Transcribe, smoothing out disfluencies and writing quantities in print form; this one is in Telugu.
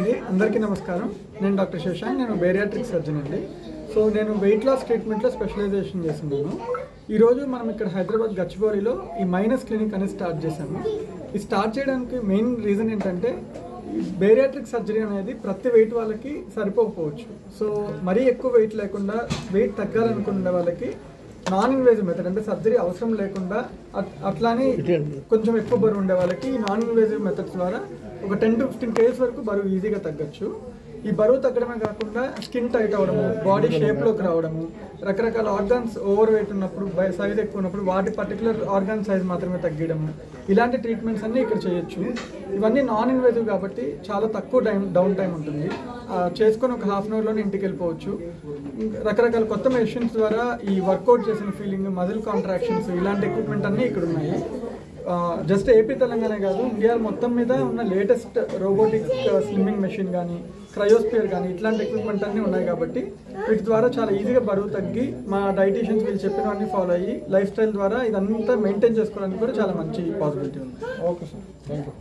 అండి అందరికీ నమస్కారం. నేను డాక్టర్ శశాంక్. నేను బేరియాట్రిక్ సర్జన్ అండి. సో నేను వెయిట్ లాస్ ట్రీట్మెంట్లో స్పెషలైజేషన్ చేస్తున్నాను. ఈరోజు మనం ఇక్కడ హైదరాబాద్ గచ్చిబౌలిలో ఈ మైనస్ క్లినిక్ అనేది స్టార్ట్ చేశాము. ఇది స్టార్ట్ చేయడానికి మెయిన్ రీజన్ ఏంటంటే బేరియాట్రిక్ సర్జరీ అనేది ప్రతి వెయిట్ వాళ్ళకి సరిపోకపోవచ్చు. సో మరీ ఎక్కువ వెయిట్ లేకుండా వెయిట్ తగ్గాలనుకునే వాళ్ళకి నాన్ ఇన్వేజివ్ మెథడ్ అంటే సర్జరీ అవసరం లేకుండా అట్లానే కొంచెం ఎక్కువ బరువు ఉండే వాళ్ళకి నాన్ ఇన్వేజివ్ మెథడ్స్ ద్వారా ఒక 10 to 15 kgs వరకు బరువు ఈజీగా తగ్గచ్చు. ఈ బరువు తగ్గడమే కాకుండా స్కిన్ టైట్ అవ్వడము, బాడీ షేప్లోకి రావడము, రకరకాల ఆర్గాన్స్ ఓవర్ వెయిట్ ఉన్నప్పుడు సైజ్ ఎక్కువ ఉన్నప్పుడు వాటి పర్టికులర్ ఆర్గాన్ సైజ్ మాత్రమే తగ్గడము, ఇలాంటి ట్రీట్మెంట్స్ అన్నీ ఇక్కడ చేయొచ్చు. ఇవన్నీ నాన్ ఇన్వేజివ్ కాబట్టి చాలా తక్కువ డౌన్ టైం ఉంటుంది. చేసుకొని ఒక హాఫ్ అన్ అవర్లోనే ఇంటికి వెళ్ళిపోవచ్చు. రకరకాల కొత్త మెషిన్స్ ద్వారా ఈ వర్కౌట్ చేసిన ఫీలింగ్, మజిల్ కాంట్రాక్షన్స్, ఇలాంటి ఎక్విప్మెంట్ అన్నీ ఇక్కడ ఉన్నాయి. జస్ట్ ఏపీ తెలంగాణ కాదు, ఇండియా మొత్తం మీద ఉన్న లేటెస్ట్ రోబోటిక్ స్లిమ్మింగ్ మెషిన్ కానీ, క్రయోస్పియర్ కానీ ఇట్లాంటి ఎక్విప్మెంట్ అన్నీ ఉన్నాయి కాబట్టి వీటి ద్వారా చాలా ఈజీగా బరువు తగ్గి మా డైటీషియన్స్ వీళ్ళు చెప్పినవన్నీ ఫాలో అయ్యి లైఫ్ స్టైల్ ద్వారా ఇదంతా మెయింటైన్ చేసుకోవడానికి కూడా చాలా మంచి పాసిబిలిటీ ఉంది. Okay sir, thank you.